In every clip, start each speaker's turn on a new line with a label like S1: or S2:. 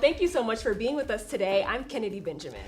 S1: thank you so much for being with us today. I'm Kennedy Benjamin.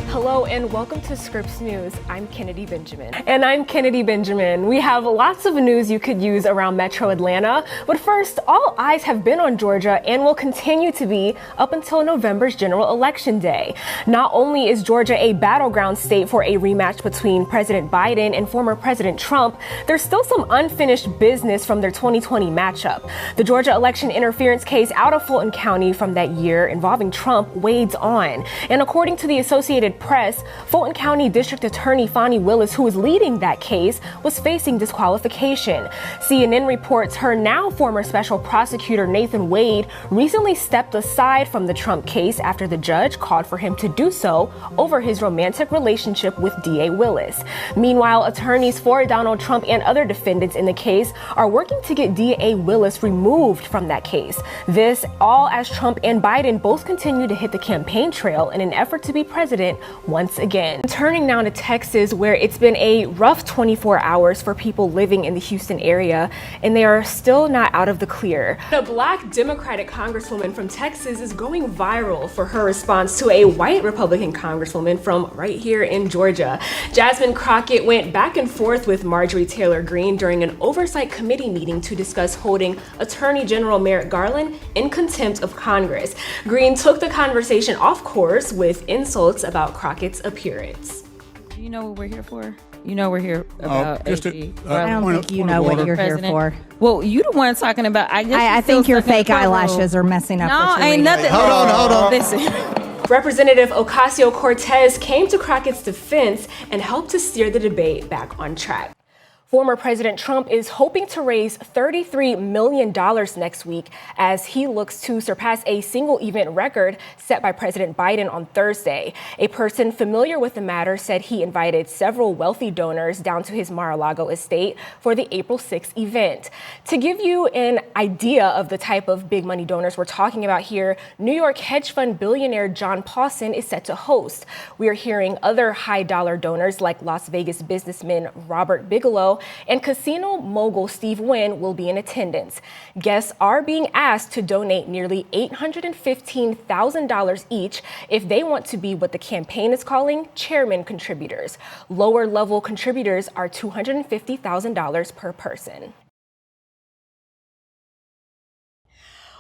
S2: Hello and welcome to Scripps News. I'm Kennedy Benjamin. And I'm Kennedy Benjamin. We have lots of news you could use around Metro Atlanta. But first, all eyes have been on Georgia and will continue to be up until November's general election day. Not only is Georgia a battleground state for a rematch between President Biden and former President Trump, there's still some unfinished business from their 2020 matchup. The Georgia election interference case out of Fulton County from that year involving Trump weighs on. And according to the Associated Press, Fulton County District Attorney Fani Willis, who is leading that case, was facing disqualification. CNN reports her now former special prosecutor Nathan Wade recently stepped aside from the Trump case after the judge called for him to do so over his romantic relationship with DA Willis. Meanwhile, attorneys for Donald Trump and other defendants in the case are working to get DA Willis removed from that case. This all as Trump and Biden both continue to hit the campaign trail in an effort to be president once again. Turning now to Texas, where it's been a rough 24 hours for people living in the Houston area, and they are still not out of the clear.
S1: A Black Democratic congresswoman from Texas is going viral for her response to a white Republican congresswoman from right here in Georgia. Jasmine Crockett went back and forth with Marjorie Taylor Greene during an oversight committee meeting to discuss holding Attorney General Merrick Garland in contempt of Congress. Greene took the conversation off course with insults about Crockett's appearance.
S3: You know what we're here for? You know we're here about AG.
S4: I don't think you know what you're here for.
S3: Well, you the one talking about.
S4: I think your fake eyelashes are messing up.
S3: No, ain't nothing.
S5: Hold on.
S3: Listen.
S1: Representative Ocasio-Cortez came to Crockett's defense and helped to steer the debate back on track.
S2: Former President Trump is hoping to raise $33 million next week as he looks to surpass a single event record set by President Biden on Thursday. A person familiar with the matter said he invited several wealthy donors down to his Mar-a-Lago estate for the April 6th event. To give you an idea of the type of big money donors we're talking about here, New York hedge fund billionaire John Pawson is set to host. We are hearing other high dollar donors like Las Vegas businessman Robert Bigelow and casino mogul Steve Wynn will be in attendance. Guests are being asked to donate nearly $815,000 each if they want to be what the campaign is calling chairman contributors. Lower level contributors are $250,000 per person.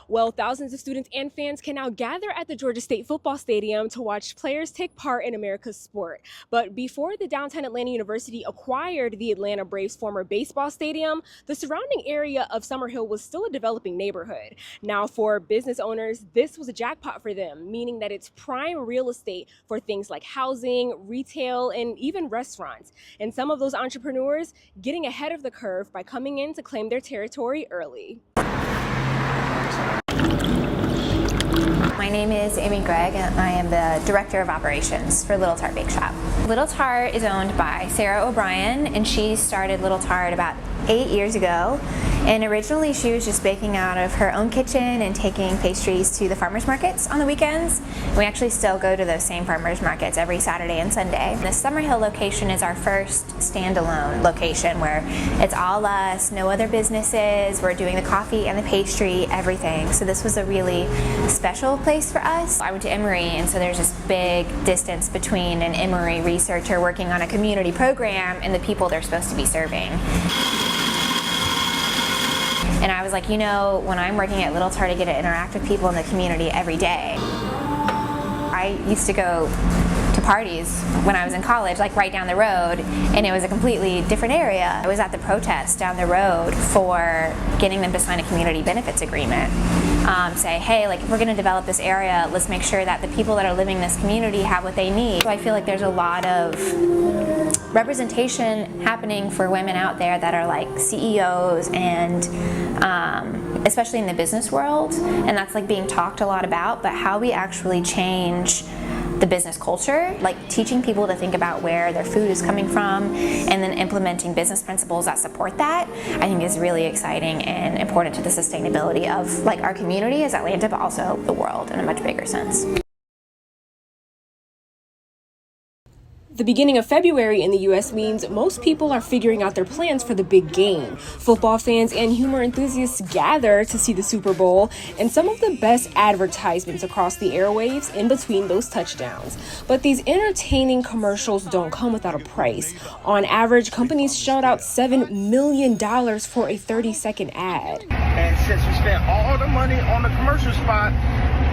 S2: Well, thousands of students and fans can now gather at the Georgia State Football Stadium to watch players take part in America's sport. But before the downtown Atlanta University acquired the Atlanta Braves' former baseball stadium, the surrounding area of Summerhill was still a developing neighborhood. Now, for business owners, this was a jackpot for them, meaning that it's prime real estate for things like housing, retail, and even restaurants. And some of those entrepreneurs getting ahead of the curve by coming in to claim their territory early.
S6: My name is Amy Gregg, and I am the Director of Operations for Little Tart Bake Shop. Little Tart is owned by Sarah O'Brien, and she started Little Tart about 8 years ago. And originally she was just baking out of her own kitchen and taking pastries to the farmers markets on the weekends. We actually still go to those same farmers markets every Saturday and Sunday. The Summerhill location is our first standalone location where it's all us, no other businesses. We're doing the coffee and the pastry, everything. So this was a really special place for us. I went to Emory, and so there's this big distance between an Emory researcher working on a community program and the people they're supposed to be serving. And I was like, you know, when I'm working at Little Tart, I get to interact with people in the community every day. I used to go to parties when I was in college, like right down the road, and it was a completely different area. I was at the protest down the road for getting them to sign a community benefits agreement. Say, hey, like if we're gonna develop this area, let's make sure that the people that are living in this community have what they need. So I feel like there's a lot of representation happening for women out there that are like CEOs and especially in the business world, and that's like being talked a lot about, but how we actually change the business culture, like teaching people to think about where their food is coming from and then implementing business principles that support that, I think is really exciting and important to the sustainability of like our community as Atlanta, but also the world in a much bigger sense.
S1: The beginning of February in the US means most people are figuring out their plans for the big game. Football fans and humor enthusiasts gather to see the Super Bowl and some of the best advertisements across the airwaves in between those touchdowns. But these entertaining commercials don't come without a price. On average, companies shelled out $7 million for a 30-second ad.
S5: And since we spent all the money on the commercial spot,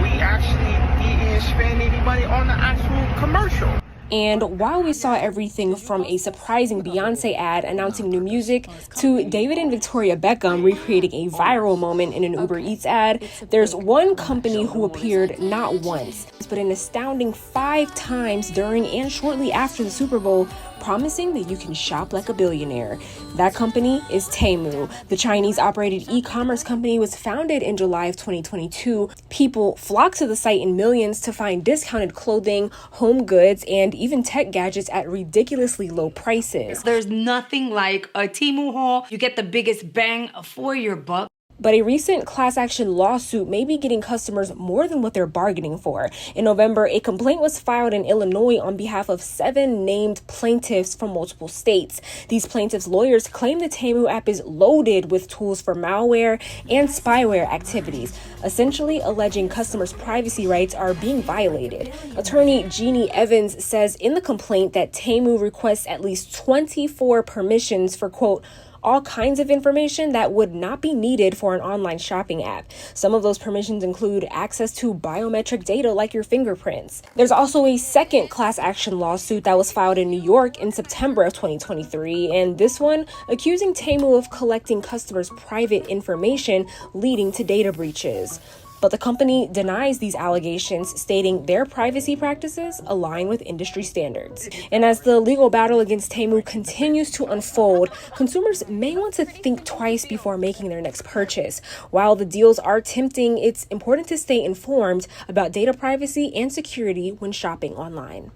S5: we actually didn't spend any money on the actual commercial.
S1: And while we saw everything from a surprising Beyonce ad announcing new music to David and Victoria Beckham recreating a viral moment in an Uber Eats ad, there's one company who appeared not once, but an astounding 5 times during and shortly after the Super Bowl, promising that you can shop like a billionaire. That company is Temu. The Chinese-operated e-commerce company was founded in July of 2022. People flock to the site in millions to find discounted clothing, home goods, and even tech gadgets at ridiculously low prices.
S7: There's nothing like a Temu haul. You get the biggest bang for your buck.
S1: But a recent class action lawsuit may be getting customers more than what they're bargaining for. In November, a complaint was filed in Illinois on behalf of 7 named plaintiffs from multiple states. These plaintiffs' lawyers claim the Temu app is loaded with tools for malware and spyware activities, essentially alleging customers' privacy rights are being violated. Attorney Jeannie Evans says in the complaint that Temu requests at least 24 permissions for, quote, all kinds of information that would not be needed for an online shopping app. Some of those permissions include access to biometric data like your fingerprints. There's also a second class action lawsuit that was filed in New York in September of 2023, and this one accusing Temu of collecting customers' private information, leading to data breaches. But the company denies these allegations, stating their privacy practices align with industry standards. And as the legal battle against Temu continues to unfold, consumers may want to think twice before making their next purchase. While the deals are tempting, it's important to stay informed about data privacy and security when shopping online.